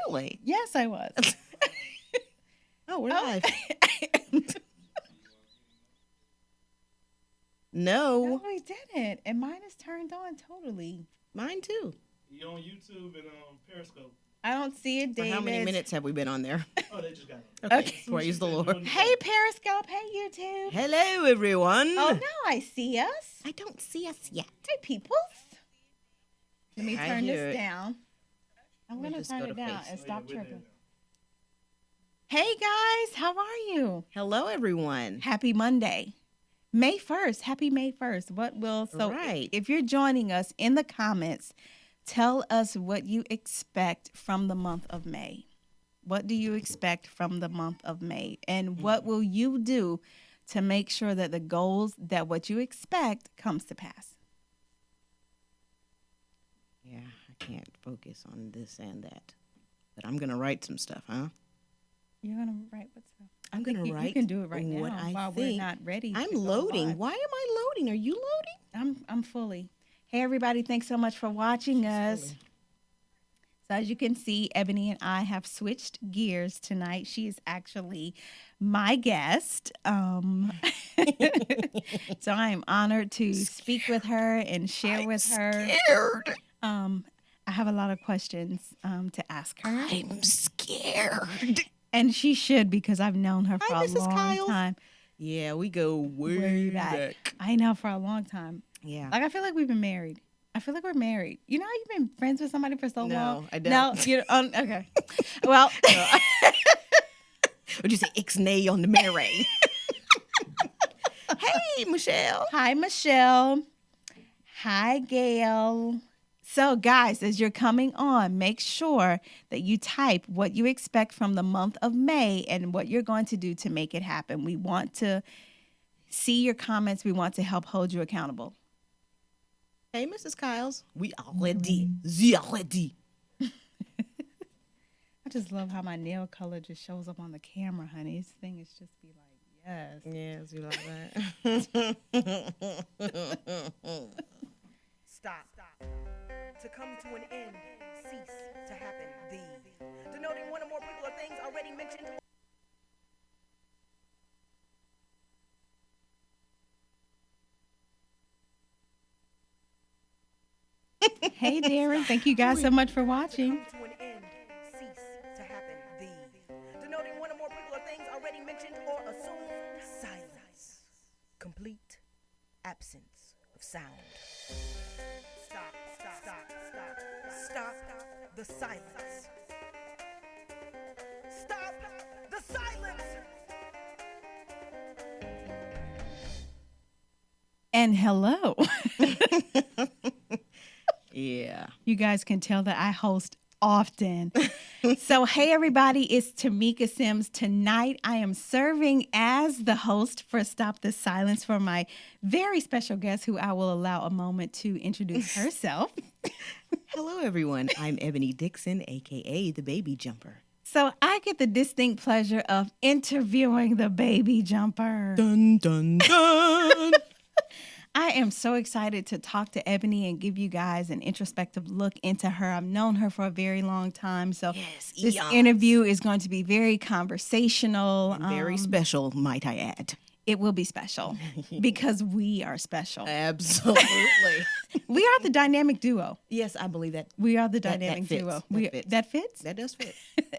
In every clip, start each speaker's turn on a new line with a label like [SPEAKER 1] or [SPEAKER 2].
[SPEAKER 1] Really?
[SPEAKER 2] Yes, I was.
[SPEAKER 1] Oh, we're
[SPEAKER 2] Oh.
[SPEAKER 1] live.
[SPEAKER 2] No,
[SPEAKER 1] No,
[SPEAKER 2] we didn't. And mine is turned on totally.
[SPEAKER 1] mine too.
[SPEAKER 3] You on YouTube and Periscope.
[SPEAKER 2] I don't see it,
[SPEAKER 1] For
[SPEAKER 2] David.
[SPEAKER 1] how many minutes have we been on there?
[SPEAKER 3] Oh, they just got it.
[SPEAKER 1] Okay,
[SPEAKER 2] Okay.
[SPEAKER 1] praise the Lord.
[SPEAKER 2] Hey, Periscope. Hey, YouTube.
[SPEAKER 1] Hello, everyone.
[SPEAKER 2] Oh, now I see us.
[SPEAKER 1] I don't see us yet.
[SPEAKER 2] Hey, peoples. Let me
[SPEAKER 1] I
[SPEAKER 2] turn
[SPEAKER 1] hear
[SPEAKER 2] this
[SPEAKER 1] it.
[SPEAKER 2] down. I'm
[SPEAKER 1] Let me
[SPEAKER 2] going to
[SPEAKER 1] just
[SPEAKER 2] turn
[SPEAKER 1] go
[SPEAKER 2] it
[SPEAKER 1] to
[SPEAKER 2] down
[SPEAKER 1] face.
[SPEAKER 2] and
[SPEAKER 3] Oh,
[SPEAKER 2] stop
[SPEAKER 3] yeah, we're
[SPEAKER 2] tripping.
[SPEAKER 3] there
[SPEAKER 2] Hey, guys. How are you?
[SPEAKER 1] Hello, everyone.
[SPEAKER 2] Happy Monday. May 1st. Happy May 1st.
[SPEAKER 1] Right.
[SPEAKER 2] If you're joining us in the comments, tell us what you expect from the month of May. What do you expect from the month of May? And what will you do to make sure that the goals that what you expect comes to pass?
[SPEAKER 1] Yeah, I can't focus on this and that. But I'm going to write some stuff, huh?
[SPEAKER 2] You're going to write what's up?
[SPEAKER 1] I'm going to
[SPEAKER 2] You
[SPEAKER 1] write
[SPEAKER 2] can do it right
[SPEAKER 1] what
[SPEAKER 2] now
[SPEAKER 1] I
[SPEAKER 2] while
[SPEAKER 1] think.
[SPEAKER 2] we're not ready.
[SPEAKER 1] I'm
[SPEAKER 2] to go
[SPEAKER 1] loading.
[SPEAKER 2] live.
[SPEAKER 1] Why am I loading? Are you loading?
[SPEAKER 2] I'm fully. Hey, everybody. Thanks so much for watching us.
[SPEAKER 1] fully.
[SPEAKER 2] So as you can see, Ebony and I have switched gears tonight. She is actually my guest. So I am honored to speak with her and share with her.
[SPEAKER 1] Scared.
[SPEAKER 2] I have a lot of questions to ask her.
[SPEAKER 1] I'm scared.
[SPEAKER 2] And she should, because I've known her for
[SPEAKER 1] Hi,
[SPEAKER 2] a
[SPEAKER 1] Mrs.
[SPEAKER 2] long
[SPEAKER 1] Kyles.
[SPEAKER 2] time.
[SPEAKER 1] Yeah, we go way,
[SPEAKER 2] Way back. I know, for a long time.
[SPEAKER 1] Yeah.
[SPEAKER 2] Like, I feel like we've been married. I feel like we're married. You know how you've been friends with somebody for so long?
[SPEAKER 1] No, I don't.
[SPEAKER 2] No, you don't. Okay. Well,
[SPEAKER 1] Would you say ixnay on the marry? Hey, Michelle.
[SPEAKER 2] hi, Michelle. Hi, Gail. So, guys, as you're coming on, make sure that you type what you expect from the month of May and what you're going to do to make it happen. We want to see your comments. We want to help hold you accountable.
[SPEAKER 1] Hey, Mrs. Kyles. We already. Already.
[SPEAKER 2] I just love how my nail color just shows up on the camera, honey. This thing is just be like, yes.
[SPEAKER 1] Yes, you like that.
[SPEAKER 4] Stop. To come to an end, cease to happen. The denoting one or more people or things already mentioned.
[SPEAKER 2] Hey, Darren. Thank you guys so much for watching.
[SPEAKER 4] To come to an end, cease to happen. The denoting one or more people or things already mentioned or assumed. Silence. Complete absence of sound. Stop the silence. Stop the silence.
[SPEAKER 2] And hello.
[SPEAKER 1] Yeah.
[SPEAKER 2] You guys can tell that I host often. So, hey, everybody, it's Tamika Sims. Tonight, I am serving as the host for Stop the Silence for my very special guest, who I will allow a moment to introduce herself.
[SPEAKER 1] Hello, everyone. I'm Ebony Dixon, a.k.a. TheBabyJumper.
[SPEAKER 2] So, I get the distinct pleasure of interviewing the baby jumper.
[SPEAKER 1] Dun, dun, dun.
[SPEAKER 2] I am so excited to talk to Ebony and give you guys an introspective look into her. I've known her for a very long time, so
[SPEAKER 1] Yes,
[SPEAKER 2] this
[SPEAKER 1] eons.
[SPEAKER 2] interview is going to be very conversational.
[SPEAKER 1] And very special, might I add.
[SPEAKER 2] It will be special because we are special.
[SPEAKER 1] Absolutely.
[SPEAKER 2] We are the dynamic duo.
[SPEAKER 1] Yes, I believe that.
[SPEAKER 2] We are the
[SPEAKER 1] That
[SPEAKER 2] dynamic
[SPEAKER 1] fits.
[SPEAKER 2] duo.
[SPEAKER 1] That fits.
[SPEAKER 2] That fits?
[SPEAKER 1] That does fit.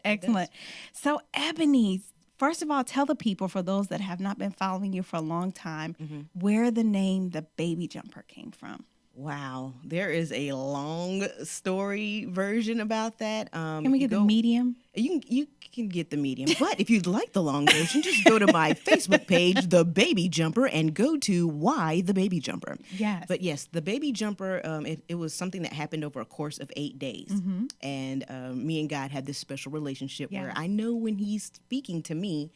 [SPEAKER 2] Excellent. So, Ebony, first of all, tell the people, for those that have not been following you for a long time, where the name The Baby Jumper came from.
[SPEAKER 1] Wow. There is a long story version about that.
[SPEAKER 2] Can we get the medium?
[SPEAKER 1] You can get the medium. But if you'd like the long version, just go to my Facebook page, The Baby Jumper, and go to Why The Baby Jumper.
[SPEAKER 2] Yes.
[SPEAKER 1] But yes, The Baby Jumper, it was something that happened over a course of 8 days. And me and God had this special relationship where
[SPEAKER 2] Yeah.
[SPEAKER 1] I know when he's speaking to me,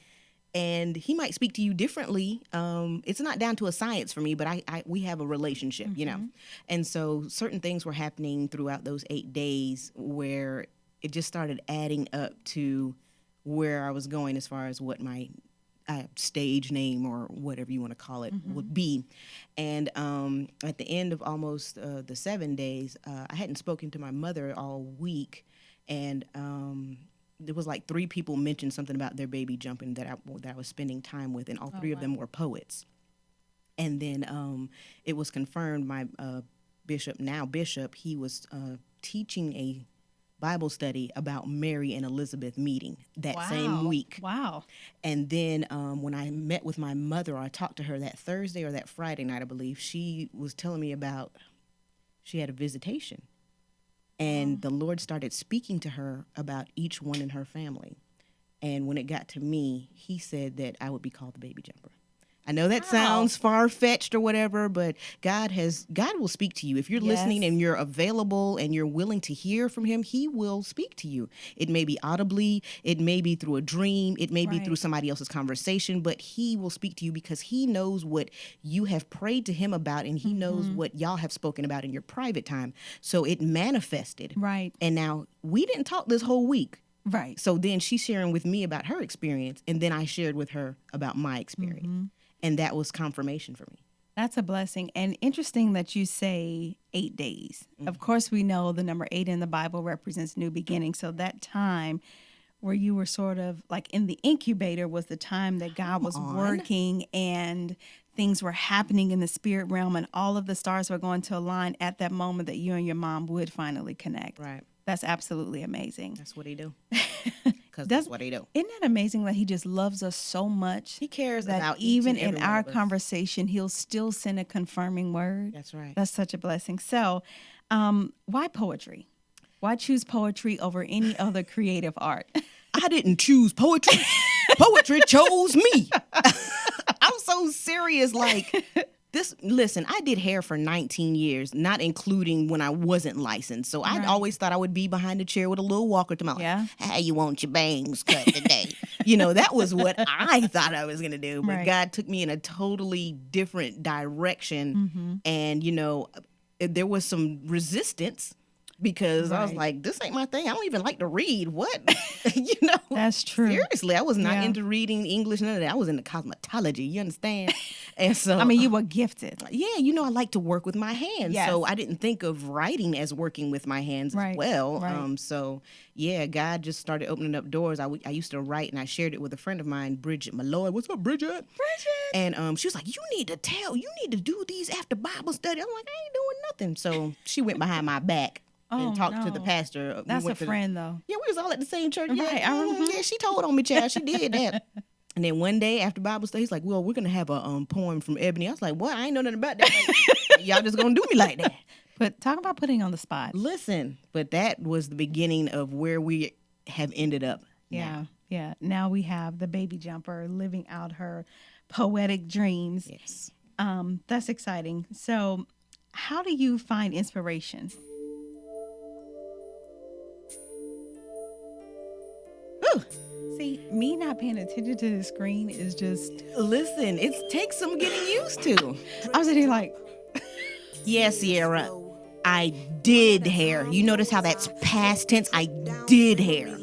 [SPEAKER 1] and he might speak to you differently. It's not down to a science for me, but we have a relationship, you know. And so certain things were happening throughout those 8 days where it just started adding up to where I was going as far as what my stage name or whatever you want to call it would be. And at the end of almost the 7 days, I hadn't spoken to my mother all week. And there was like 3 people mentioned something about their baby jumping that I was spending time with, and all 3 of them were poets. And then it was confirmed. My bishop, he was teaching a Bible study about Mary and Elizabeth meeting that same week.
[SPEAKER 2] Wow.
[SPEAKER 1] And then when I met with my mother, or I talked to her that Thursday or that Friday night, I believe, she was telling me about she had a visitation. And the Lord started speaking to her about each one in her family. And when it got to me, he said that I would be called the baby jumper. I know that sounds far-fetched or whatever, but God will speak to you. If you're listening and you're available and you're willing to hear from him, he will speak to you. It may be audibly, it may be through a dream, it may be through somebody else's conversation, but he will speak to you because he knows what you have prayed to him about, and he knows what y'all have spoken about in your private time. So it manifested.
[SPEAKER 2] Right.
[SPEAKER 1] And now we didn't talk this whole week.
[SPEAKER 2] Right.
[SPEAKER 1] So then she's sharing with me about her experience, and then I shared with her about my experience. And that was confirmation for me.
[SPEAKER 2] That's a blessing. And interesting that you say 8 days. Of course, we know the number 8 in the Bible represents new beginning. So that time where you were sort of like in the incubator was the time that God was working and things were happening in the spirit realm, and all of the stars were going to align at that moment that you and your mom would finally connect.
[SPEAKER 1] Right.
[SPEAKER 2] That's absolutely amazing.
[SPEAKER 1] That's what he do. Because that's what he do.
[SPEAKER 2] Isn't that amazing that he just loves us so much?
[SPEAKER 1] He cares
[SPEAKER 2] that
[SPEAKER 1] about
[SPEAKER 2] even
[SPEAKER 1] each and
[SPEAKER 2] in
[SPEAKER 1] every one
[SPEAKER 2] our
[SPEAKER 1] of us.
[SPEAKER 2] conversation, he'll still send a confirming word.
[SPEAKER 1] That's right.
[SPEAKER 2] That's such a blessing. So, why poetry? Why choose poetry over any other creative art?
[SPEAKER 1] I didn't choose poetry. Poetry chose me. I'm so serious. Like this. Listen, I did hair for 19 years, not including when I wasn't licensed. So I always thought I would be behind a chair with a little walker to my life. How you want your bangs cut today? That was what I thought I was going to do. But God took me in a totally different direction. And, there was some resistance. Because I was like, this ain't my thing. I don't even like to read. What?
[SPEAKER 2] That's true.
[SPEAKER 1] Seriously, I was not into reading English, none of that. I was into cosmetology, you understand? And so
[SPEAKER 2] I mean, you were gifted.
[SPEAKER 1] Yeah, I like to work with my hands.
[SPEAKER 2] Yes.
[SPEAKER 1] So I didn't think of writing as working with my hands as well.
[SPEAKER 2] Right.
[SPEAKER 1] So yeah, God just started opening up doors. I used to write, and I shared it with a friend of mine, Bridget Malloy. What's up, Bridget? And she was like, you need to do these after Bible study. I'm like, I ain't doing nothing. So she went behind my back and talked to the pastor.
[SPEAKER 2] That's a friend, though.
[SPEAKER 1] Yeah, we was all at the same church.
[SPEAKER 2] Right.
[SPEAKER 1] Yeah, she told on me, child. She did that. And then one day after Bible study, he's like, well, we're going to have a poem from Ebony. I was like, what? I ain't know nothing about that. Like, y'all just going to do me like that.
[SPEAKER 2] But talk about putting on the spot.
[SPEAKER 1] Listen, but that was the beginning of where we have ended up.
[SPEAKER 2] Yeah. Now we have the baby jumper living out her poetic dreams.
[SPEAKER 1] Yes.
[SPEAKER 2] That's exciting. So how do you find inspiration? See, me not paying attention to the screen is just...
[SPEAKER 1] Listen, it takes some getting used to.
[SPEAKER 2] I was sitting here like...
[SPEAKER 1] Yes, Sierra, I did hair. You notice how that's past tense? I did hair.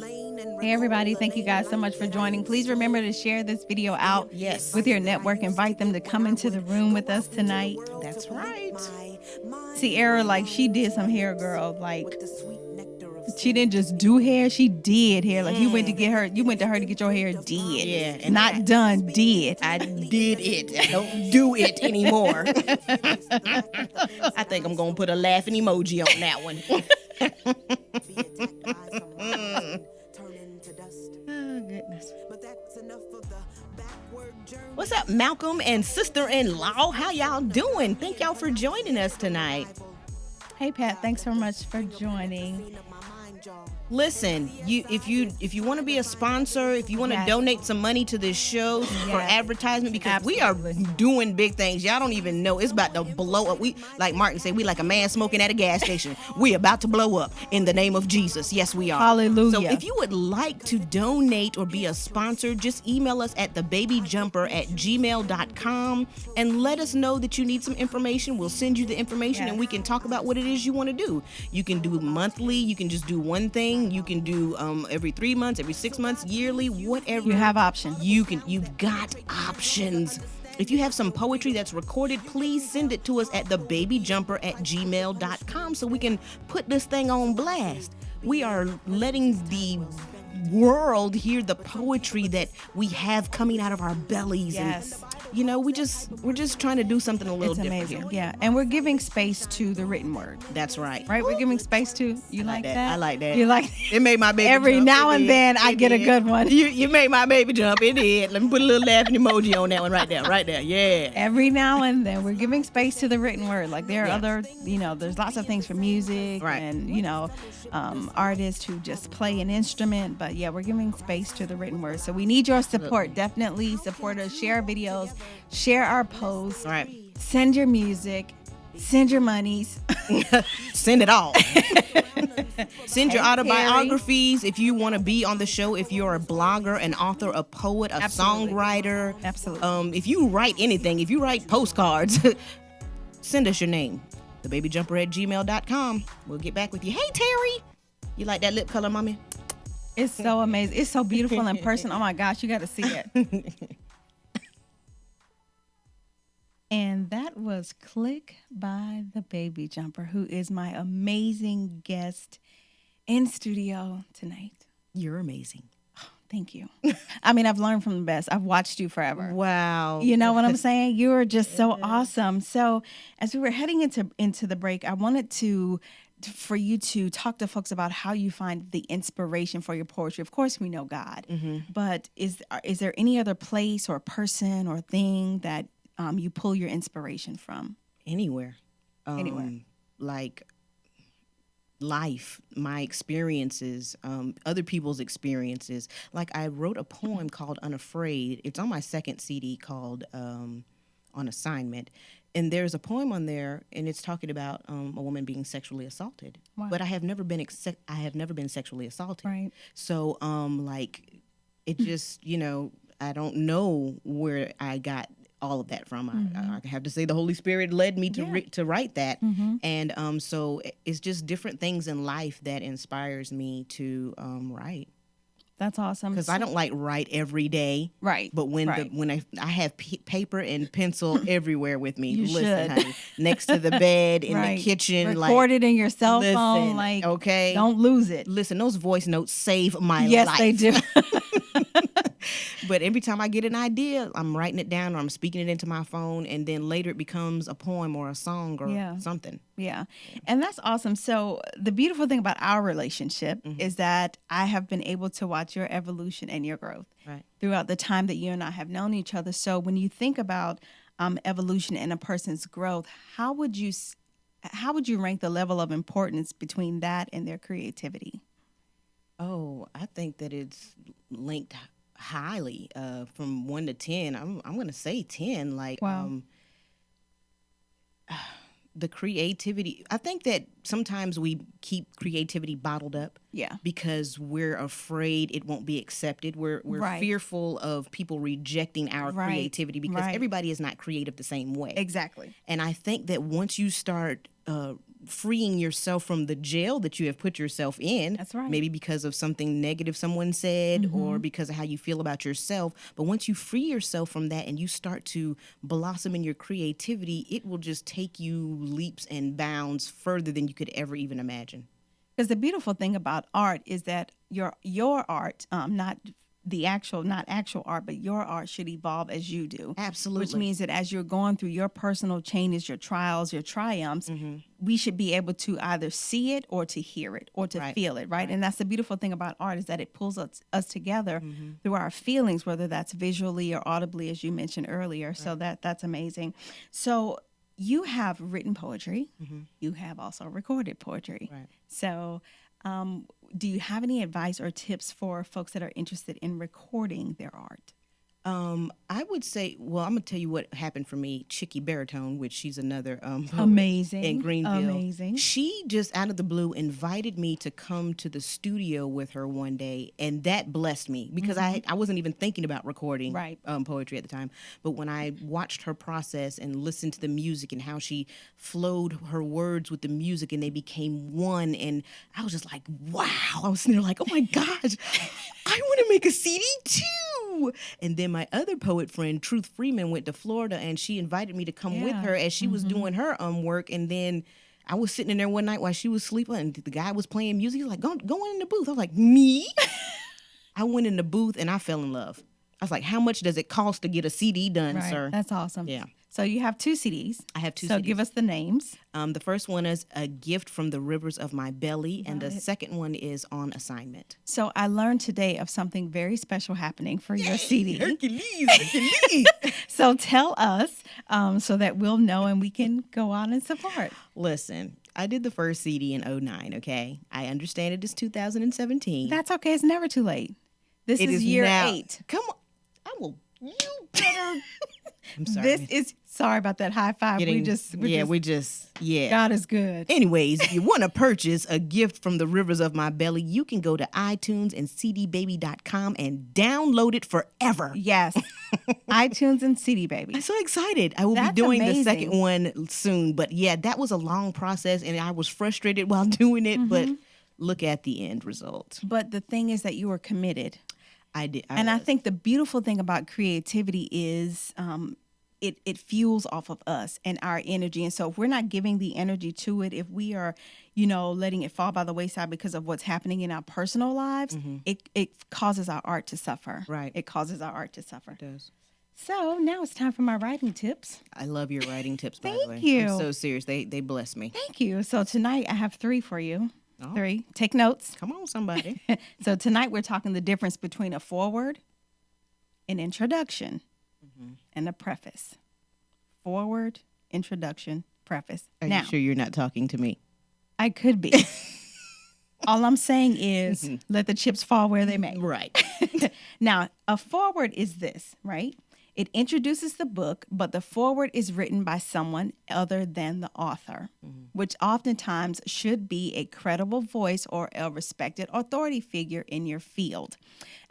[SPEAKER 2] Hey, everybody. Thank you guys so much for joining. Please remember to share this video out with your network. Invite them to come into the room with us tonight.
[SPEAKER 1] That's right.
[SPEAKER 2] Sierra, like, she did some hair, girl. Like... She didn't just do hair, she did hair. Like you went to her to get your hair did.
[SPEAKER 1] Yeah. And
[SPEAKER 2] not done, did.
[SPEAKER 1] I did it. I don't do it anymore. I think I'm going to put a laughing emoji on that one. Oh, goodness. What's up, Malcolm and sister-in-law? How y'all doing? Thank y'all for joining us tonight.
[SPEAKER 2] Hey, Pat, thanks so much for joining.
[SPEAKER 1] Listen, if you want to be a sponsor, if you want to donate some money to this show for advertisement, because we are doing big things. Y'all don't even know. It's about to blow up. We, like Martin said, we like a man smoking at a gas station. We about to blow up in the name of Jesus. Yes, we are.
[SPEAKER 2] Hallelujah.
[SPEAKER 1] So if you would like to donate or be a sponsor, just email us at TheBabyJumper@gmail.com and let us know that you need some information. We'll send you the information and we can talk about what it is you want to do. You can do monthly. You can just do one thing. You can do every 3 months, every 6 months, yearly, whatever.
[SPEAKER 2] You have options.
[SPEAKER 1] You've got options. If you have some poetry that's recorded, please send it to us at TheBabyJumper@gmail.com so we can put this thing on blast. We are letting the world hear the poetry that we have coming out of our bellies.
[SPEAKER 2] Yes.
[SPEAKER 1] And, you know, we're just trying to do something a little
[SPEAKER 2] It's
[SPEAKER 1] different
[SPEAKER 2] amazing.
[SPEAKER 1] here.
[SPEAKER 2] Yeah. And we're giving space to the written word.
[SPEAKER 1] That's right.
[SPEAKER 2] Right? We're giving space to, you like that?
[SPEAKER 1] I like that.
[SPEAKER 2] You like
[SPEAKER 1] It made my baby
[SPEAKER 2] Every
[SPEAKER 1] jump.
[SPEAKER 2] now
[SPEAKER 1] It
[SPEAKER 2] and
[SPEAKER 1] did.
[SPEAKER 2] then I
[SPEAKER 1] It
[SPEAKER 2] get a
[SPEAKER 1] did.
[SPEAKER 2] good one.
[SPEAKER 1] You made my baby jump. It did. Let me put a little laughing emoji on that one right there. Right there. Yeah.
[SPEAKER 2] Every now and then we're giving space to the written word. Like there are
[SPEAKER 1] Yeah.
[SPEAKER 2] other, there's lots of things for music
[SPEAKER 1] Right.
[SPEAKER 2] and, artists who just play an instrument. But yeah, we're giving space to the written word. So we need your support. Definitely support us. Share our videos. Share our posts.
[SPEAKER 1] All right.
[SPEAKER 2] Send your music. Send your monies.
[SPEAKER 1] Send it all. Send your
[SPEAKER 2] Hey,
[SPEAKER 1] autobiographies if you want to be on the show. If you're a blogger, an author, a poet, a
[SPEAKER 2] Absolutely.
[SPEAKER 1] songwriter.
[SPEAKER 2] Absolutely.
[SPEAKER 1] If you write anything, if you write postcards, send us your name. TheBabyJumper@gmail.com. We'll get back with you. Hey, Terry. You like that lip color, mommy?
[SPEAKER 2] It's so amazing. It's so beautiful in person. Oh my gosh, you got to see it. And that was Click by the Baby Jumper, who is my amazing guest in studio tonight.
[SPEAKER 1] You're amazing.
[SPEAKER 2] Thank you. I mean, I've learned from the best. I've watched you forever.
[SPEAKER 1] Wow.
[SPEAKER 2] You know what I'm saying? You are just so awesome. So as we were heading into the break, I wanted for you to talk to folks about how you find the inspiration for your poetry. Of course, we know God, but is there any other place or person or thing that you pull your inspiration from?
[SPEAKER 1] Anywhere.
[SPEAKER 2] Anywhere.
[SPEAKER 1] Like life, my experiences, other people's experiences. Like I wrote a poem called Unafraid. It's on my second CD called On Assignment. And there's a poem on there, and it's talking about a woman being sexually assaulted.
[SPEAKER 2] Wow.
[SPEAKER 1] But I have never been sexually assaulted.
[SPEAKER 2] Right.
[SPEAKER 1] So like it just, I don't know where I got all of that from. I have to say the Holy Spirit led me to write that. And so it's just different things in life that inspires me to write.
[SPEAKER 2] That's awesome.
[SPEAKER 1] Because I don't like write every day.
[SPEAKER 2] Right.
[SPEAKER 1] But when
[SPEAKER 2] right.
[SPEAKER 1] when I have paper and pencil everywhere with me.
[SPEAKER 2] You
[SPEAKER 1] Listen,
[SPEAKER 2] should.
[SPEAKER 1] honey, next to the bed, in
[SPEAKER 2] Right.
[SPEAKER 1] the kitchen.
[SPEAKER 2] Record it in your cell phone.
[SPEAKER 1] Listen,
[SPEAKER 2] Like,
[SPEAKER 1] okay.
[SPEAKER 2] don't lose it.
[SPEAKER 1] Listen, those voice notes save my life.
[SPEAKER 2] Yes, they do.
[SPEAKER 1] But every time I get an idea, I'm writing it down or I'm speaking it into my phone, and then later it becomes a poem or a song or something.
[SPEAKER 2] Yeah. And that's awesome. So the beautiful thing about our relationship is that I have been able to watch your evolution and your growth throughout the time that you and I have known each other. So when you think about evolution and a person's growth, how would you rank the level of importance between that and their creativity?
[SPEAKER 1] Oh, I think that it's linked highly from 1 to 10. I'm going to say 10. Like,
[SPEAKER 2] Wow.
[SPEAKER 1] The creativity. I think that sometimes we keep creativity bottled up.
[SPEAKER 2] Yeah.
[SPEAKER 1] Because we're afraid it won't be accepted. We're
[SPEAKER 2] Right.
[SPEAKER 1] fearful of people rejecting our
[SPEAKER 2] Right.
[SPEAKER 1] creativity because
[SPEAKER 2] Right.
[SPEAKER 1] everybody is not creative the same way.
[SPEAKER 2] Exactly.
[SPEAKER 1] And I think that once you start freeing yourself from the jail that you have put yourself in,
[SPEAKER 2] That's right.
[SPEAKER 1] maybe because of something negative someone said or because of how you feel about yourself, but once you free yourself from that and you start to blossom in your creativity, it will just take you leaps and bounds further than you could ever even imagine.
[SPEAKER 2] Because the beautiful thing about art is that your art, not actual art, but your art should evolve as you do.
[SPEAKER 1] Absolutely.
[SPEAKER 2] Which means that as you're going through your personal changes, your trials, your triumphs, we should be able to either see it or to hear it or to feel it, right? And that's the beautiful thing about art is that it pulls us together through our feelings, whether that's visually or audibly, as you mentioned earlier. So that's amazing. So you have written poetry. You have also recorded poetry.
[SPEAKER 1] Right.
[SPEAKER 2] So do you have any advice or tips for folks that are interested in recording their art?
[SPEAKER 1] I would say, well, I'm going to tell you what happened for me. Chicky Baritone, which she's another poet
[SPEAKER 2] Amazing.
[SPEAKER 1] in Greenville.
[SPEAKER 2] Amazing.
[SPEAKER 1] She just out of the blue invited me to come to the studio with her one day, and that blessed me because I wasn't even thinking about recording poetry at the time. But when I watched her process and listened to the music and how she flowed her words with the music and they became one, and I was just like, wow. I was sitting there like, oh my gosh, I want to make a CD too. And then my other poet friend, Truth Freeman, went to Florida and she invited me to come with her as she was doing her work. And then I was sitting in there one night while she was sleeping and the guy was playing music. He was like, go in the booth. I was like, me? I went in the booth and I fell in love. I was like, how much does it cost to get a CD done,
[SPEAKER 2] Right.
[SPEAKER 1] sir?
[SPEAKER 2] That's awesome.
[SPEAKER 1] Yeah.
[SPEAKER 2] So you have 2 CDs.
[SPEAKER 1] I have 2
[SPEAKER 2] So
[SPEAKER 1] CDs.
[SPEAKER 2] give us the names.
[SPEAKER 1] The first one is A Gift from the Rivers of My Belly, and the
[SPEAKER 2] Got it.
[SPEAKER 1] second one is On Assignment.
[SPEAKER 2] So I learned today of something very special happening for your CD.
[SPEAKER 1] Hercules.
[SPEAKER 2] So tell us so that we'll know and we can go on and support.
[SPEAKER 1] Listen, I did the first CD in 2009, okay? I understand it is 2017.
[SPEAKER 2] That's okay. It's never too late. This
[SPEAKER 1] It
[SPEAKER 2] is
[SPEAKER 1] is
[SPEAKER 2] year
[SPEAKER 1] now-
[SPEAKER 2] 8.
[SPEAKER 1] Come on. I will. You better. I'm sorry.
[SPEAKER 2] This
[SPEAKER 1] man.
[SPEAKER 2] is sorry about that high five.
[SPEAKER 1] Getting-
[SPEAKER 2] we just
[SPEAKER 1] yeah.
[SPEAKER 2] God is good.
[SPEAKER 1] Anyways, if you want to purchase A Gift from the Rivers of My Belly, you can go to iTunes and cdbaby.com and download it forever.
[SPEAKER 2] Yes. iTunes and CD Baby.
[SPEAKER 1] I'm so excited. I will
[SPEAKER 2] That's
[SPEAKER 1] be doing
[SPEAKER 2] amazing.
[SPEAKER 1] the second one soon. But yeah, that was a long process and I was frustrated while doing it. But look at the end result.
[SPEAKER 2] But the thing is that you were committed.
[SPEAKER 1] I did.
[SPEAKER 2] I
[SPEAKER 1] was.
[SPEAKER 2] think the beautiful thing about creativity is it fuels off of us and our energy. And so if we're not giving the energy to it, if we are, letting it fall by the wayside because of what's happening in our personal lives, it causes our art to suffer.
[SPEAKER 1] Right.
[SPEAKER 2] It causes our art to suffer.
[SPEAKER 1] It does.
[SPEAKER 2] So now it's time for my writing tips.
[SPEAKER 1] I love your writing tips, by the way.
[SPEAKER 2] Thank you.
[SPEAKER 1] I'm so serious. They bless me.
[SPEAKER 2] Thank you. So tonight I have 3 for you.
[SPEAKER 1] Oh.
[SPEAKER 2] 3. Take notes.
[SPEAKER 1] Come on, somebody.
[SPEAKER 2] So tonight we're talking the difference between a foreword, an introduction, and a preface. Foreword, introduction, preface.
[SPEAKER 1] Are
[SPEAKER 2] Now,
[SPEAKER 1] you sure you're not talking to me?
[SPEAKER 2] I could be. All I'm saying is let the chips fall where they may.
[SPEAKER 1] Right.
[SPEAKER 2] Now, a foreword is this, right? It introduces the book, but the foreword is written by someone other than the author, which oftentimes should be a credible voice or a respected authority figure in your field,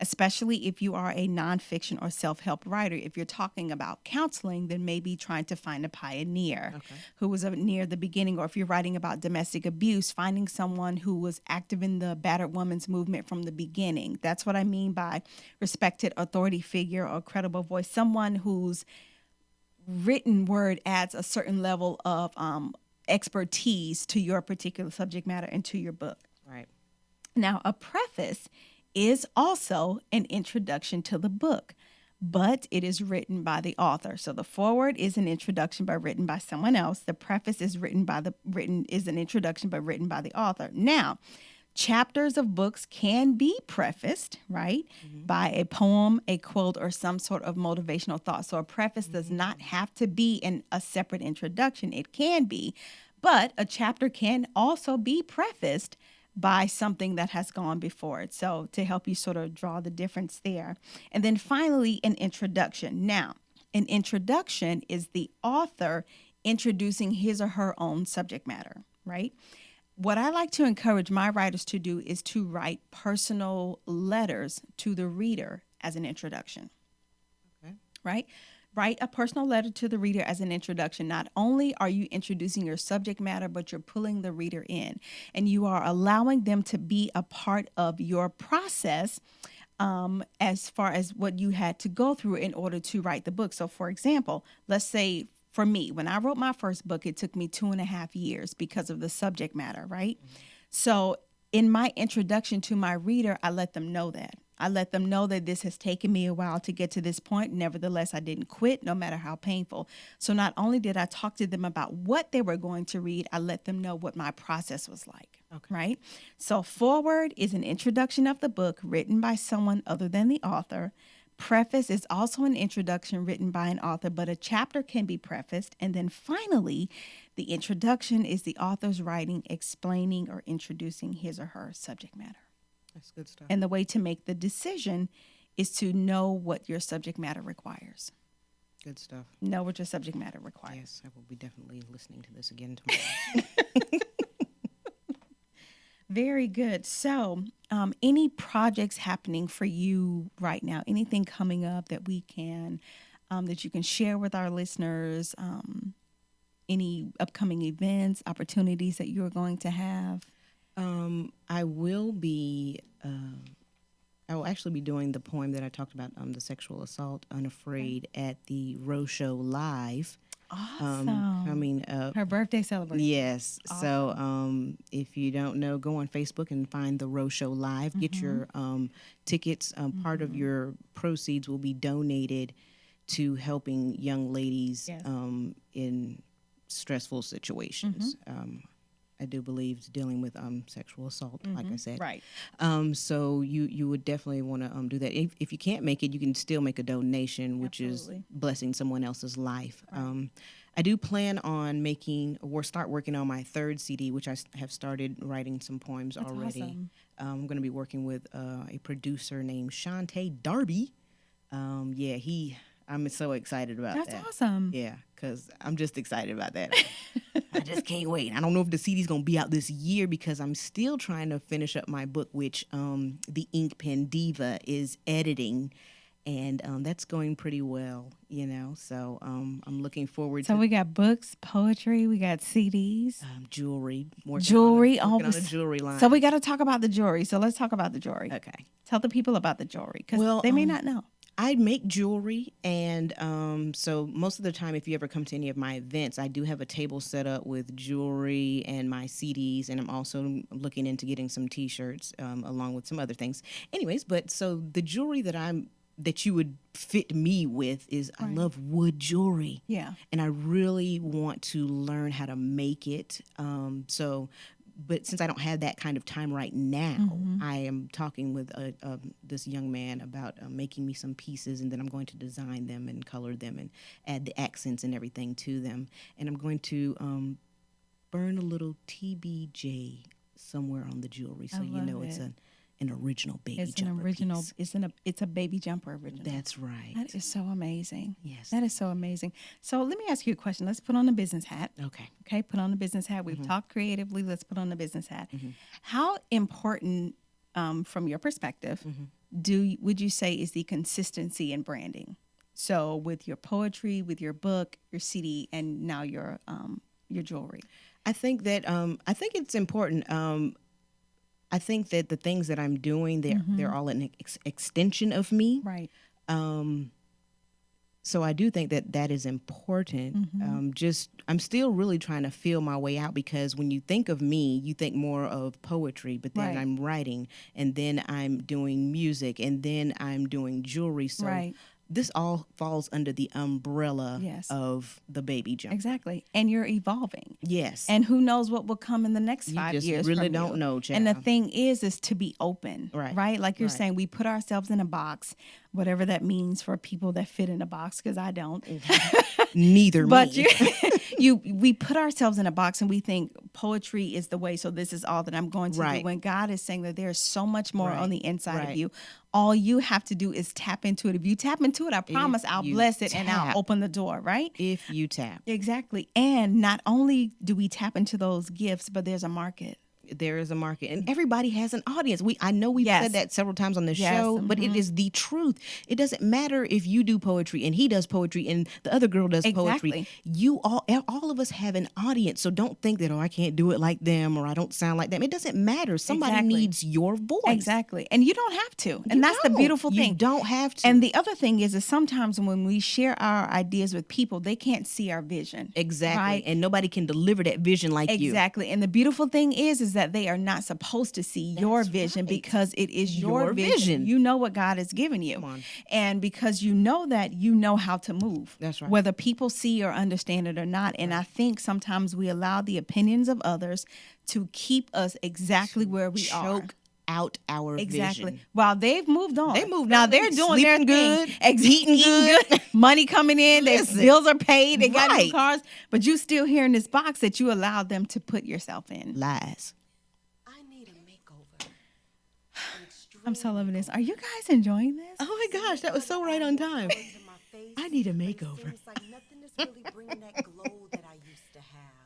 [SPEAKER 2] especially if you are a nonfiction or self-help writer. If you're talking about counseling, then maybe trying to find a pioneer who was near the beginning, or if you're writing about domestic abuse, finding someone who was active in the battered woman's movement from the beginning. That's what I mean by respected authority figure or credible voice, someone whose written word adds a certain level of expertise to your particular subject matter and to your book.
[SPEAKER 1] Right.
[SPEAKER 2] Now, a preface is also an introduction to the book, but it is written by the author. So the foreword is an introduction written by someone else. The preface is an introduction written by the author. Now, chapters of books can be prefaced, right, by a poem, a quote, or some sort of motivational thought. So a preface does not have to be a separate introduction. It can be, but a chapter can also be prefaced by something that has gone before it. So to help you sort of draw the difference there. And then finally, an introduction. Now, an introduction is the author introducing his or her own subject matter, right? What I like to encourage my writers to do is to write personal letters to the reader as an introduction.
[SPEAKER 1] Okay.
[SPEAKER 2] Right? Write a personal letter to the reader as an introduction. Not only are you introducing your subject matter, but you're pulling the reader in, and you are allowing them to be a part of your process as far as what you had to go through in order to write the book. So, for example, let's say for me, when I wrote my first book, it took me 2.5 years because of the subject matter, right? So in my introduction to my reader, I let them know that. I let them know that this has taken me a while to get to this point. Nevertheless, I didn't quit, no matter how painful. So not only did I talk to them about what they were going to read, I let them know what my process was like, right? So foreword is an introduction of the book written by someone other than the author. Preface is also an introduction written by an author, but a chapter can be prefaced. And then finally, the introduction is the author's writing, explaining or introducing his or her subject matter.
[SPEAKER 1] That's good stuff.
[SPEAKER 2] And the way to make the decision is to know what your subject matter requires.
[SPEAKER 1] Good stuff.
[SPEAKER 2] Know what your subject matter requires.
[SPEAKER 1] Yes, I will be definitely listening to this again tomorrow.
[SPEAKER 2] Very good. So, any projects happening for you right now? Anything coming up that we can, that you can share with our listeners? Any upcoming events, opportunities that you are going to have?
[SPEAKER 1] I will actually be doing the poem that I talked about, the sexual assault, Unafraid, at the Row Show Live
[SPEAKER 2] Awesome.
[SPEAKER 1] coming up.
[SPEAKER 2] Her birthday celebration.
[SPEAKER 1] Yes.
[SPEAKER 2] Awesome.
[SPEAKER 1] So if you don't know, go on Facebook and find the Row Show Live. Get your tickets. Part of your proceeds will be donated to helping young ladies in stressful situations. I do believe dealing with sexual assault, like I said.
[SPEAKER 2] Right.
[SPEAKER 1] So you would definitely want to do that. If you can't make it, you can still make a donation, which
[SPEAKER 2] Absolutely.
[SPEAKER 1] is blessing someone else's life.
[SPEAKER 2] Right.
[SPEAKER 1] I do plan on start working on my third CD, which I have started writing some poems
[SPEAKER 2] That's
[SPEAKER 1] already.
[SPEAKER 2] awesome.
[SPEAKER 1] I'm going to be working with a producer named Shantae Darby. I'm so excited about that.
[SPEAKER 2] That's awesome.
[SPEAKER 1] Yeah, because I'm just excited about that. I just can't wait. I don't know if the CD's going to be out this year because I'm still trying to finish up my book, which the Ink Pen Diva is editing. And that's going pretty well, So I'm looking forward to
[SPEAKER 2] So we got books, poetry, we got CDs.
[SPEAKER 1] jewelry.
[SPEAKER 2] Jewelry.
[SPEAKER 1] Working on a jewelry line.
[SPEAKER 2] So we got to talk about the jewelry. So let's talk about the jewelry.
[SPEAKER 1] Okay.
[SPEAKER 2] Tell the people about the jewelry because they may not know.
[SPEAKER 1] I make jewelry, and so most of the time, if you ever come to any of my events, I do have a table set up with jewelry and my CDs, and I'm also looking into getting some T-shirts along with some other things. Anyways, so the jewelry that you would fit me with is I love wood jewelry.
[SPEAKER 2] Yeah.
[SPEAKER 1] And I really want to learn how to make it. But since I don't have that kind of time right now, I am talking with this young man about making me some pieces, and then I'm going to design them and color them and add the accents and everything to them. And I'm going to burn a little TBJ somewhere on the jewelry, so you know it's an original baby jumper.
[SPEAKER 2] It's an original.
[SPEAKER 1] Piece.
[SPEAKER 2] It's a baby jumper original.
[SPEAKER 1] That's right.
[SPEAKER 2] That is so amazing.
[SPEAKER 1] Yes.
[SPEAKER 2] That is so amazing. So let me ask you a question. Let's put on the business hat.
[SPEAKER 1] Okay.
[SPEAKER 2] Okay, put on the business hat. We've talked creatively. Let's put on the business hat. How important, from your perspective, would you say is the consistency in branding? So with your poetry, with your book, your CD, and now your jewelry.
[SPEAKER 1] I think that it's important. I think that the things that I'm doing, they're all an extension of me.
[SPEAKER 2] Right.
[SPEAKER 1] So I do think that is important. I'm still really trying to feel my way out because when you think of me, you think more of poetry, but then I'm writing, and then I'm doing music, and then I'm doing jewelry. So this all falls under the umbrella of the Baby Jumper.
[SPEAKER 2] Exactly. And you're evolving.
[SPEAKER 1] Yes.
[SPEAKER 2] And who knows what will come in the next 5 years.
[SPEAKER 1] You just really don't know, child.
[SPEAKER 2] And the thing is to be open. Right? Like you're saying, we put ourselves in a box, whatever that means for people that fit in a box, because I don't.
[SPEAKER 1] Neither
[SPEAKER 2] but
[SPEAKER 1] me.
[SPEAKER 2] we put ourselves in a box and we think poetry is the way, so this is all that I'm going to do. When God is saying that there's so much more on the inside of you. All you have to do is tap into it. If you tap into it, I promise I'll bless it and I'll open the door, right?
[SPEAKER 1] If you tap.
[SPEAKER 2] Exactly. And not only do we tap into those gifts, but there's a market.
[SPEAKER 1] There is a market, and everybody has an audience. I know we've said that several times on the show, but it is the truth. It doesn't matter if you do poetry and he does poetry and the other girl does poetry. You all of us have an audience. So don't think that, I can't do it like them or I don't sound like them. It doesn't matter. Somebody needs your voice.
[SPEAKER 2] Exactly. And you don't have to. And that's the beautiful thing.
[SPEAKER 1] You don't have to.
[SPEAKER 2] And the other thing is sometimes when we share our ideas with people, they can't see our vision.
[SPEAKER 1] Exactly.
[SPEAKER 2] Right?
[SPEAKER 1] And nobody can deliver that vision like you.
[SPEAKER 2] Exactly. And the beautiful thing is that they are not supposed to see your vision because it is your vision. You know what God has given you. And because you know that, you know how to move.
[SPEAKER 1] That's right.
[SPEAKER 2] Whether people see or understand it or not. And I think sometimes we allow the opinions of others to keep us exactly where we are.
[SPEAKER 1] Out our vision.
[SPEAKER 2] While they've moved on.
[SPEAKER 1] They moved
[SPEAKER 2] now
[SPEAKER 1] on.
[SPEAKER 2] They're doing their
[SPEAKER 1] good,
[SPEAKER 2] thing. Eating good. Money coming in. Their bills are paid. They got new cars. But you still here in this box that you allowed them to put yourself in.
[SPEAKER 1] Lies.
[SPEAKER 2] I'm so loving this. Are you guys enjoying this?
[SPEAKER 1] Oh my gosh, that was so right on time. I need a makeover.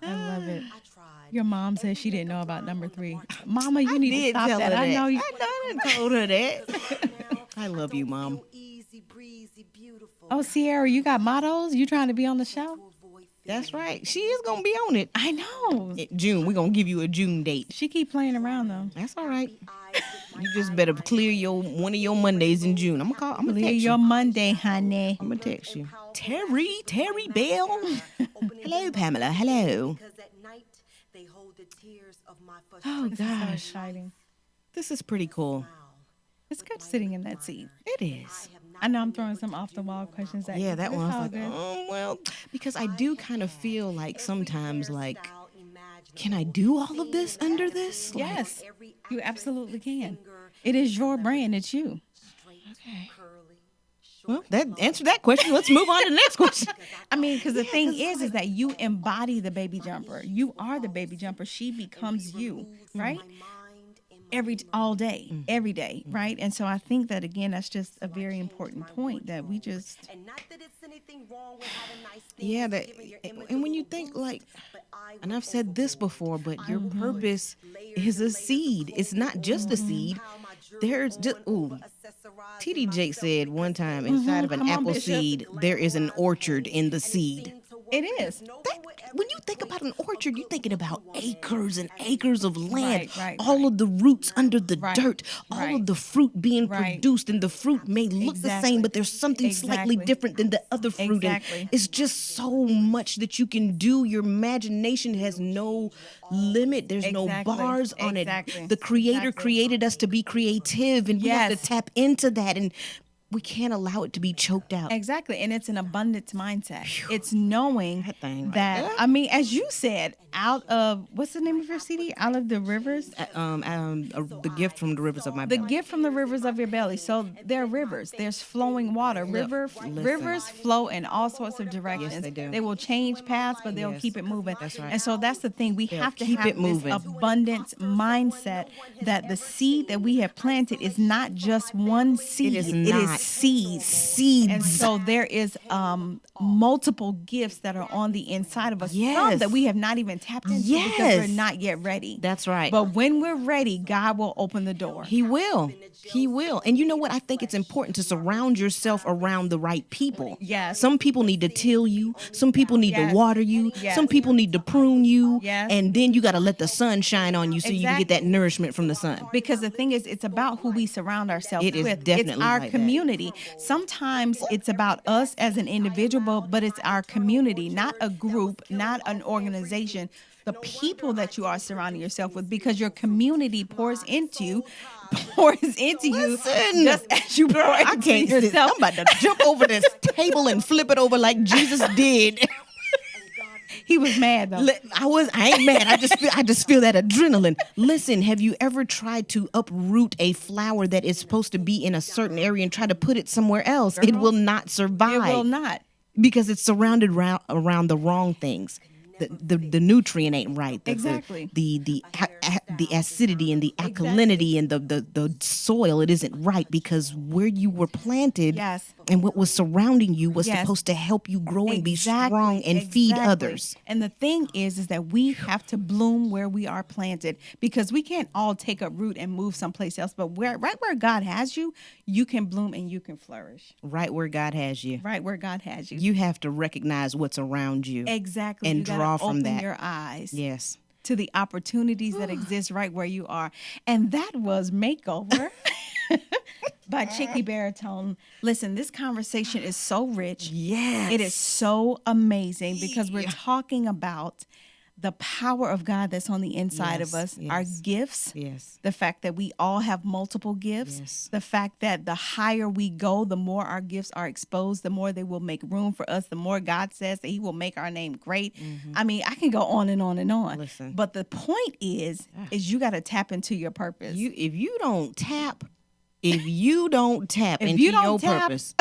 [SPEAKER 2] I love it. Your mom said she didn't know about number 3. Mama, you need to stop that. I know you.
[SPEAKER 1] I told her that. I love you, Mom.
[SPEAKER 2] Oh, Sierra, you got mottos? You trying to be on the show?
[SPEAKER 1] That's right. She is going to be on it.
[SPEAKER 2] I know.
[SPEAKER 1] June. We're going to give you a June date.
[SPEAKER 2] She keep playing around, though.
[SPEAKER 1] That's all right. You just better clear one of your Mondays in June. I'm gonna
[SPEAKER 2] Clear
[SPEAKER 1] text
[SPEAKER 2] your
[SPEAKER 1] you.
[SPEAKER 2] Monday, honey.
[SPEAKER 1] I'm gonna text you. Terry Bell. Hello, Pamela. Hello. Oh
[SPEAKER 2] This is so
[SPEAKER 1] gosh,
[SPEAKER 2] exciting.
[SPEAKER 1] this is pretty cool.
[SPEAKER 2] It's good sitting in that seat.
[SPEAKER 1] It is.
[SPEAKER 2] I know I'm throwing some off the wall questions at you.
[SPEAKER 1] Yeah,
[SPEAKER 2] but
[SPEAKER 1] that
[SPEAKER 2] it's
[SPEAKER 1] one was
[SPEAKER 2] all
[SPEAKER 1] like,
[SPEAKER 2] good.
[SPEAKER 1] oh well, because I do kind of feel like sometimes like, can I do all of this under this? Like,
[SPEAKER 2] Yes, you absolutely can. It is your brand. It's you.
[SPEAKER 1] okay. Well, that answered that question. Let's move on to the next question.
[SPEAKER 2] I mean, because the thing is that you embody the baby jumper. You are the baby jumper. She becomes you, right? All day, every day, right? And so I think that again, that's just a very important point that we just.
[SPEAKER 1] Yeah, and when you think like, and I've said this before, but your purpose is a seed. It's not just a seed. There's just TD Jake said one time, inside of an
[SPEAKER 2] Come on,
[SPEAKER 1] apple
[SPEAKER 2] Bishop.
[SPEAKER 1] seed, there is an orchard in the seed.
[SPEAKER 2] It is.
[SPEAKER 1] When you think about an orchard, you're thinking about acres and acres of land,
[SPEAKER 2] Right,
[SPEAKER 1] all of the roots under the
[SPEAKER 2] Right,
[SPEAKER 1] dirt, all
[SPEAKER 2] right.
[SPEAKER 1] of the fruit being
[SPEAKER 2] Right.
[SPEAKER 1] produced, and the fruit may look the
[SPEAKER 2] Exactly.
[SPEAKER 1] same, but there's something slightly
[SPEAKER 2] Exactly.
[SPEAKER 1] different than the other fruit.
[SPEAKER 2] Exactly.
[SPEAKER 1] And it's just so much that you can do. Your imagination has no limit. There's no
[SPEAKER 2] Exactly.
[SPEAKER 1] bars on
[SPEAKER 2] Exactly.
[SPEAKER 1] it. The Creator
[SPEAKER 2] Exactly.
[SPEAKER 1] created us to be creative, and we have
[SPEAKER 2] Yes.
[SPEAKER 1] to tap into that, and we can't allow it to be choked out.
[SPEAKER 2] Exactly. And it's an abundance mindset. It's knowing
[SPEAKER 1] That thing right
[SPEAKER 2] that,
[SPEAKER 1] there.
[SPEAKER 2] I mean, as you said, out of, what's the name of your CD? Out of the rivers?
[SPEAKER 1] The gift from the rivers of my
[SPEAKER 2] The
[SPEAKER 1] belly.
[SPEAKER 2] gift from the rivers of your belly. So there are rivers. There's flowing water. Rivers flow in all sorts of directions.
[SPEAKER 1] Yes, they do.
[SPEAKER 2] They will change paths, but they'll
[SPEAKER 1] Yes.
[SPEAKER 2] keep it moving.
[SPEAKER 1] That's right.
[SPEAKER 2] And so that's the thing. We have to
[SPEAKER 1] keep
[SPEAKER 2] have
[SPEAKER 1] it moving.
[SPEAKER 2] this abundance mindset that the seed that we have planted is not just one seed.
[SPEAKER 1] is
[SPEAKER 2] It
[SPEAKER 1] not.
[SPEAKER 2] is seeds. And so there is multiple gifts that are on the inside of us. Some
[SPEAKER 1] Yes.
[SPEAKER 2] that we have not even tapped into because
[SPEAKER 1] Yes.
[SPEAKER 2] we're not yet ready.
[SPEAKER 1] That's right.
[SPEAKER 2] But when we're ready, God will open the door.
[SPEAKER 1] He will. He will. And you know what? I think it's important to surround yourself around the right people.
[SPEAKER 2] Yes.
[SPEAKER 1] Some people need to till you. Some people need
[SPEAKER 2] Yes.
[SPEAKER 1] to water you.
[SPEAKER 2] Yes.
[SPEAKER 1] Some people need to prune you.
[SPEAKER 2] Yes.
[SPEAKER 1] And then you got to let the sun shine on you so you can
[SPEAKER 2] Exactly.
[SPEAKER 1] get that nourishment from the sun.
[SPEAKER 2] Because the thing is, it's about who we surround ourselves
[SPEAKER 1] It is
[SPEAKER 2] with.
[SPEAKER 1] definitely
[SPEAKER 2] it's our
[SPEAKER 1] like that.
[SPEAKER 2] community. Sometimes it's about us as an individual, but it's our community, not a group, not an organization. The people that you are surrounding yourself with, because your community pours into you
[SPEAKER 1] Listen.
[SPEAKER 2] just as you pour
[SPEAKER 1] I
[SPEAKER 2] into
[SPEAKER 1] can't sit.
[SPEAKER 2] yourself.
[SPEAKER 1] I'm about to jump over this table and flip it over like Jesus did.
[SPEAKER 2] He was mad though.
[SPEAKER 1] I ain't mad. I just feel that adrenaline. Listen, have you ever tried to uproot a flower that is supposed to be in a certain area and try to put it somewhere else? It
[SPEAKER 2] Girl.
[SPEAKER 1] will not survive.
[SPEAKER 2] It will not.
[SPEAKER 1] Because it's surrounded around the wrong things. The nutrient ain't right.
[SPEAKER 2] Exactly.
[SPEAKER 1] The acidity and the alkalinity and the soil, it isn't right because where you were planted
[SPEAKER 2] Yes.
[SPEAKER 1] and what was surrounding you was
[SPEAKER 2] Yes.
[SPEAKER 1] supposed to help you grow and be
[SPEAKER 2] Exactly,
[SPEAKER 1] strong and feed
[SPEAKER 2] exactly.
[SPEAKER 1] others.
[SPEAKER 2] And the thing is that we have to bloom where we are planted, because we can't all take up root and move someplace else. But right where God has you, you can bloom and you can flourish.
[SPEAKER 1] Right where God has you.
[SPEAKER 2] Right where God has you.
[SPEAKER 1] You have to recognize what's around you.
[SPEAKER 2] Exactly.
[SPEAKER 1] And
[SPEAKER 2] You gotta
[SPEAKER 1] draw from
[SPEAKER 2] open
[SPEAKER 1] that.
[SPEAKER 2] your eyes
[SPEAKER 1] Yes.
[SPEAKER 2] to the opportunities that exist right where you are. And that was Makeover by Chicky Baritone. Listen, this conversation is so rich.
[SPEAKER 1] Yes.
[SPEAKER 2] It is so amazing because we're talking about the power of God that's on the inside of
[SPEAKER 1] Yes,
[SPEAKER 2] us, our
[SPEAKER 1] yes.
[SPEAKER 2] gifts,
[SPEAKER 1] Yes.
[SPEAKER 2] the fact that we all have multiple gifts,
[SPEAKER 1] Yes.
[SPEAKER 2] the fact that the higher we go, the more our gifts are exposed, the more they will make room for us, the more God says that he will make our name great. I mean, I can go on and on and on.
[SPEAKER 1] Listen.
[SPEAKER 2] But the point is you got to tap into your purpose.
[SPEAKER 1] If you don't tap into your purpose,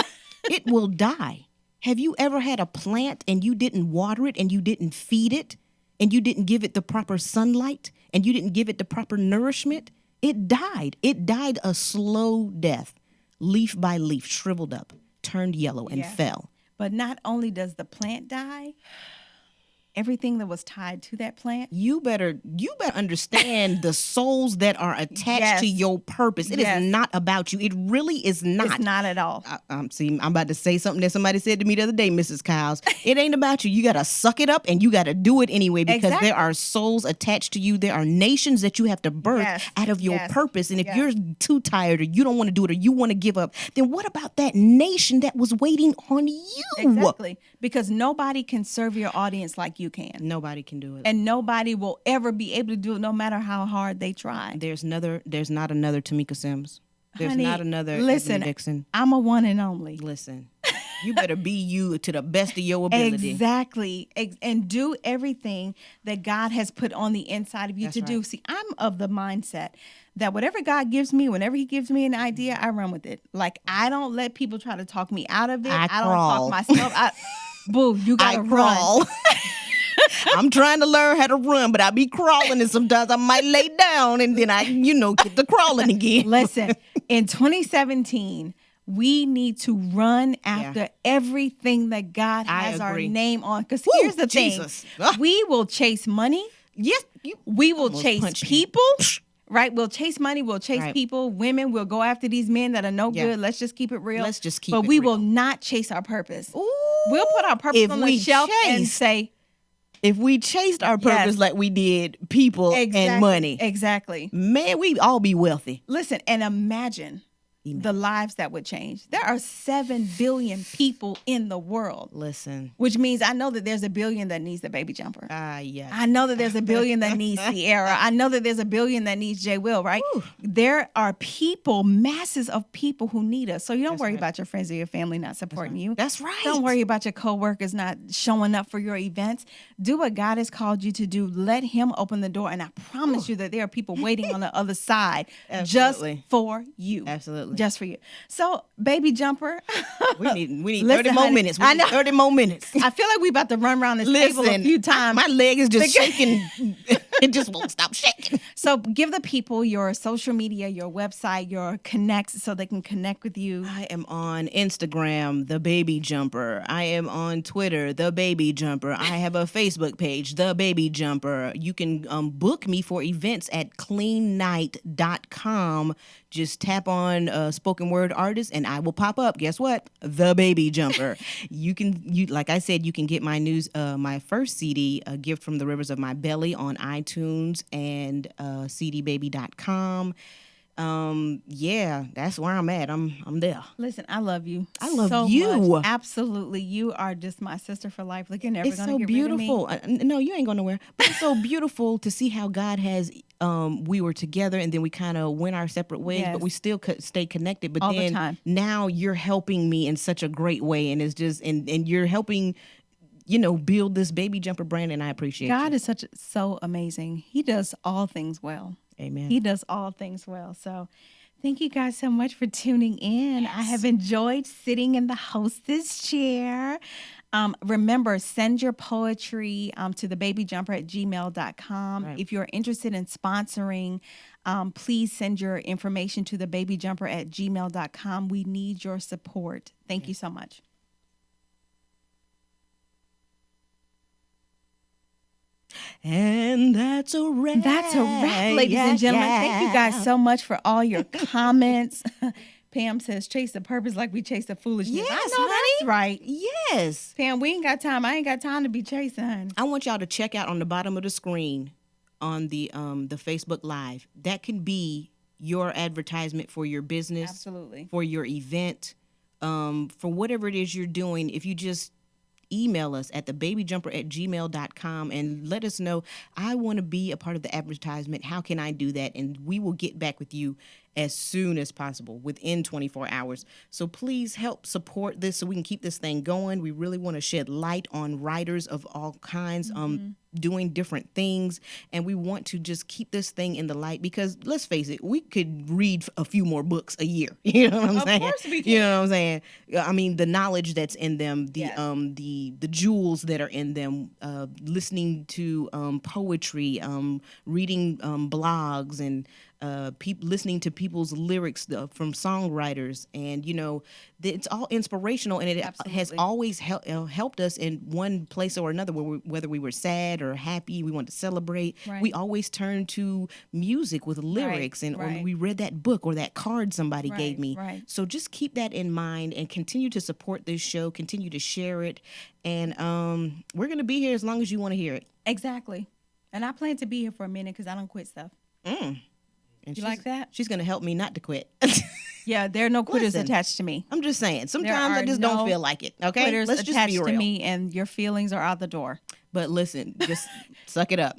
[SPEAKER 1] it will die. Have you ever had a plant and you didn't water it and you didn't feed it and you didn't give it the proper sunlight and you didn't give it the proper nourishment? It died. It died a slow death, leaf by leaf, shriveled up, turned yellow and
[SPEAKER 2] Yeah.
[SPEAKER 1] fell.
[SPEAKER 2] But not only does the plant die, everything that was tied to that plant.
[SPEAKER 1] You better understand the souls that are attached to your purpose. It is not about you. It really is not.
[SPEAKER 2] It's not at all.
[SPEAKER 1] I'm about to say something that somebody said to me the other day, Mrs. Kyles. It ain't about you. You got to suck it up and you got to do it anyway, because there are souls attached to you. There are nations that you have to birth out of your purpose. And if you're too tired or you don't want to do it or you want to give up, then what about that nation that was waiting on you?
[SPEAKER 2] Exactly. Because nobody can serve your audience like you can.
[SPEAKER 1] Nobody can do it.
[SPEAKER 2] And nobody will ever be able to do it no matter how hard they try.
[SPEAKER 1] There's not another Tamika Sims. There's not another
[SPEAKER 2] listen,
[SPEAKER 1] Ebony Dixon.
[SPEAKER 2] I'm a one and only.
[SPEAKER 1] Listen, you better be you to the best of your ability.
[SPEAKER 2] Exactly. And do everything that God has put on the inside of you to do. See, I'm of the mindset that whatever God gives me, whenever he gives me an idea, I run with it. Like, I don't let people try to talk me out of it. I don't talk myself. Boo, you got to
[SPEAKER 1] crawl. I'm trying to learn how to run, but I be crawling, and sometimes I might lay down, and then I, get the crawling again.
[SPEAKER 2] Listen, in 2017, we need to run after everything that God has our name on. Because here's the thing. We will chase money.
[SPEAKER 1] Yes.
[SPEAKER 2] We will chase people. Right? We'll chase money. We'll chase people. Women will go after these men that are no good. Let's just keep it real. But we will not chase our purpose. Ooh, we'll put our purpose on the shelf and say,
[SPEAKER 1] if we chased our purpose like we did people and money.
[SPEAKER 2] Exactly.
[SPEAKER 1] Man, we'd all be wealthy.
[SPEAKER 2] Listen, and imagine the lives that would change. There are 7 billion people in the world.
[SPEAKER 1] Listen.
[SPEAKER 2] Which means I know that there's a billion that needs the baby jumper.
[SPEAKER 1] Yeah.
[SPEAKER 2] I know that there's a billion that needs Sierra. I know that there's a billion that needs J. Will, right? Whew. There are people, masses of people who need us. So you don't worry about your friends or your family not supporting you.
[SPEAKER 1] That's right.
[SPEAKER 2] Don't worry about your coworkers not showing up for your events. Do what God has called you to do. Let him open the door. And I promise you that there are people waiting on the other side just for you.
[SPEAKER 1] Absolutely.
[SPEAKER 2] Just for you. So, Baby Jumper.
[SPEAKER 1] we need 30 more minutes. We need 30 more minutes.
[SPEAKER 2] I feel like we about to run around this table a few times.
[SPEAKER 1] My leg is just shaking. It just won't stop shaking.
[SPEAKER 2] So, give the people your social media, your website, your connects so they can connect with you.
[SPEAKER 1] I am on Instagram, TheBabyJumper. I am on Twitter, TheBabyJumper. I have a Facebook page, TheBabyJumper. You can book me for events at cleannight.com. Just tap on spoken word artist and I will pop up. Guess what? The Baby Jumper. You like I said, you can get my my first CD, A Gift from the Rivers of My Belly, on iTunes and cdbaby.com. That's where I'm at. I'm there.
[SPEAKER 2] Listen, I love you.
[SPEAKER 1] I love
[SPEAKER 2] so
[SPEAKER 1] you.
[SPEAKER 2] Much. Absolutely. You are just my sister for life. Look, you're never going to get
[SPEAKER 1] beautiful.
[SPEAKER 2] rid of me.
[SPEAKER 1] No, you ain't going nowhere. But it's so beautiful to see how God has, we were together and then we kind of went our separate ways, but we still could stay connected. But
[SPEAKER 2] all
[SPEAKER 1] then
[SPEAKER 2] the time.
[SPEAKER 1] Now you're helping me in such a great way. And it's just, and you're helping, build this Baby Jumper brand. And I appreciate
[SPEAKER 2] God
[SPEAKER 1] you.
[SPEAKER 2] is so amazing. He does all things well.
[SPEAKER 1] Amen.
[SPEAKER 2] He does all things well. So thank you guys so much for tuning in. Yes. I have enjoyed sitting in the hostess chair. Remember, send your poetry to TheBabyJumper@gmail.com. Right. If you're interested in sponsoring, please send your information to TheBabyJumper@gmail.com. We need your support. Thank you so much.
[SPEAKER 1] And that's a wrap.
[SPEAKER 2] That's a wrap, ladies and gentlemen. Thank you guys so much for all your comments. Pam says, chase the purpose like we chase the foolishness.
[SPEAKER 1] Yes,
[SPEAKER 2] I know
[SPEAKER 1] honey.
[SPEAKER 2] that's right.
[SPEAKER 1] Yes.
[SPEAKER 2] Pam, we ain't got time. I ain't got time to be chasing, honey.
[SPEAKER 1] I want y'all to check out on the bottom of the screen on the Facebook Live. That can be your advertisement for your business.
[SPEAKER 2] Absolutely.
[SPEAKER 1] For your event, for whatever it is you're doing. If you just email us at TheBabyJumper@gmail.com and let us know, I want to be a part of the advertisement. How can I do that? And we will get back with you as soon as possible, within 24 hours. So please help support this so we can keep this thing going. We really want to shed light on writers of all kinds. doing different things, and we want to just keep this thing in the light because let's face it, we could read a few more books a year. You know what I'm saying?
[SPEAKER 2] Of course we can.
[SPEAKER 1] You know what I'm saying? I mean, the knowledge that's in them,
[SPEAKER 2] Yes.
[SPEAKER 1] the jewels that are in them, listening to poetry, reading blogs, and listening to people's lyrics from songwriters, and it's all inspirational, and it has
[SPEAKER 2] Absolutely.
[SPEAKER 1] always helped us in one place or another, whether we were sad or happy, we wanted to celebrate.
[SPEAKER 2] Right.
[SPEAKER 1] We always turned to music with lyrics, and or we read that book or that card somebody gave me.
[SPEAKER 2] Right.
[SPEAKER 1] So just keep that in mind and continue to support this show, continue to share it, and we're going to be here as long as you want to hear it.
[SPEAKER 2] Exactly. And I plan to be here for a minute because I don't quit stuff.
[SPEAKER 1] And
[SPEAKER 2] You like that?
[SPEAKER 1] She's going to help me not to quit.
[SPEAKER 2] Yeah, there are no quitters
[SPEAKER 1] Listen,
[SPEAKER 2] attached to me.
[SPEAKER 1] I'm just saying.
[SPEAKER 2] There
[SPEAKER 1] Sometimes I
[SPEAKER 2] are
[SPEAKER 1] just
[SPEAKER 2] no
[SPEAKER 1] don't feel like it. Okay,
[SPEAKER 2] Quitters
[SPEAKER 1] let's just
[SPEAKER 2] attached
[SPEAKER 1] be real.
[SPEAKER 2] to me, and your feelings are out the door.
[SPEAKER 1] But listen, just suck it up.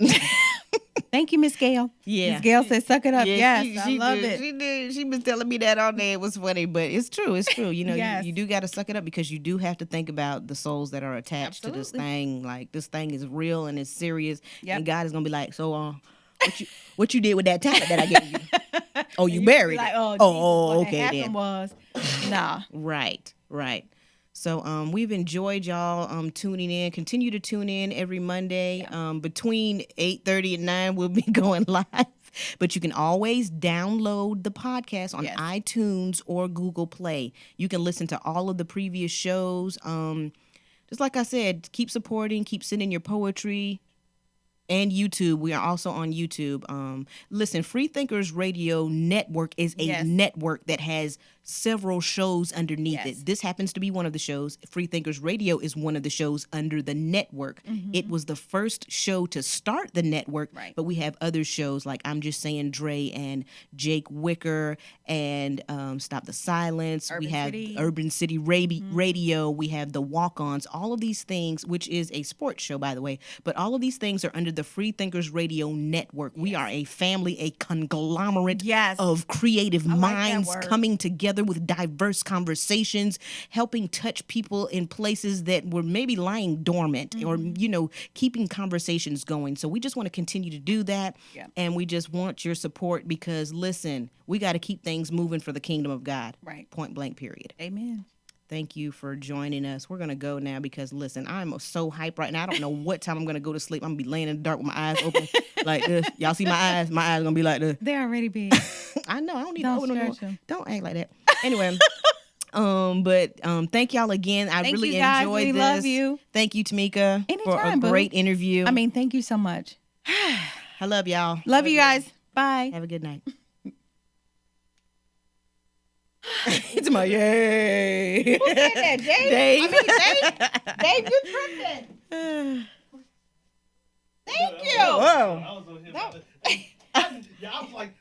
[SPEAKER 2] Thank you, Miss Gail.
[SPEAKER 1] Yeah.
[SPEAKER 2] Miss Gail said, "Suck it up."
[SPEAKER 1] Yeah,
[SPEAKER 2] Yes,
[SPEAKER 1] she
[SPEAKER 2] I love
[SPEAKER 1] did.
[SPEAKER 2] it.
[SPEAKER 1] She did. She been telling me that all day. It was funny, but it's true. It's true.
[SPEAKER 2] Yes.
[SPEAKER 1] You do got to suck it up because you do have to think about the souls that are attached to this
[SPEAKER 2] Absolutely.
[SPEAKER 1] thing. Like this thing is real and it's serious.
[SPEAKER 2] Yep.
[SPEAKER 1] And God is gonna be like, so what you did with that talent that I gave you? Oh, you buried
[SPEAKER 2] Like,
[SPEAKER 1] it.
[SPEAKER 2] oh,
[SPEAKER 1] Oh,
[SPEAKER 2] Jesus,
[SPEAKER 1] okay
[SPEAKER 2] what
[SPEAKER 1] then.
[SPEAKER 2] happened was, nah.
[SPEAKER 1] Right. So we've enjoyed y'all tuning in. Continue to tune in every Monday. Between 8:30 and 9, we'll be going live. But you can always download the podcast on
[SPEAKER 2] Yes.
[SPEAKER 1] iTunes or Google Play. You can listen to all of the previous shows. Just like I said, keep supporting, keep sending your poetry. And YouTube. We are also on YouTube. Listen, Freethinkers Radio Network is a
[SPEAKER 2] Yes.
[SPEAKER 1] network that has several shows underneath
[SPEAKER 2] Yes.
[SPEAKER 1] it. This happens to be one of the shows. Freethinkers Radio is one of the shows under the network. It was the first show to start the network,
[SPEAKER 2] Right.
[SPEAKER 1] but we have other shows like I'm Just Saying Dre and Jake Wicker and Stop the Silence.
[SPEAKER 2] Urban
[SPEAKER 1] we have
[SPEAKER 2] City.
[SPEAKER 1] Urban City Radio. We have the Walk-Ons. All of these things, which is a sports show, by the way, but all of these things are under the Freethinkers Radio Network. We are a family, a conglomerate
[SPEAKER 2] Yes.
[SPEAKER 1] of creative
[SPEAKER 2] like that
[SPEAKER 1] minds
[SPEAKER 2] word.
[SPEAKER 1] coming together with diverse conversations, helping touch people in places that were maybe lying dormant or, keeping conversations going. So we just want to continue to do that.
[SPEAKER 2] Yeah.
[SPEAKER 1] And we just want your support because, listen, we got to keep things moving for the kingdom of God.
[SPEAKER 2] Right.
[SPEAKER 1] Point blank, period.
[SPEAKER 2] Amen.
[SPEAKER 1] Thank you for joining us. We're going to go now because, listen, I'm so hyped right now. I don't know what time I'm going to go to sleep. I'm going to be laying in the dark with my eyes open like this. Y'all see my eyes? My eyes going to be like this.
[SPEAKER 2] They're already big.
[SPEAKER 1] I know. I don't need
[SPEAKER 2] Don't
[SPEAKER 1] to open them.
[SPEAKER 2] stretch 'em.
[SPEAKER 1] Don't act like that. Anyway, thank y'all again. I
[SPEAKER 2] Thank
[SPEAKER 1] really
[SPEAKER 2] you, guys.
[SPEAKER 1] enjoyed
[SPEAKER 2] We
[SPEAKER 1] this.
[SPEAKER 2] love you.
[SPEAKER 1] Thank you, Tamika, for a
[SPEAKER 2] Anytime, boo.
[SPEAKER 1] great interview.
[SPEAKER 2] I mean, thank you so much.
[SPEAKER 1] I love y'all.
[SPEAKER 2] Love you guys. Bye.
[SPEAKER 1] Have a good night. It's my yay.
[SPEAKER 2] Who said that, Dave?
[SPEAKER 1] Dave.
[SPEAKER 2] Dave, you tripping. Thank you.
[SPEAKER 1] Whoa.
[SPEAKER 3] I was on here. I was like,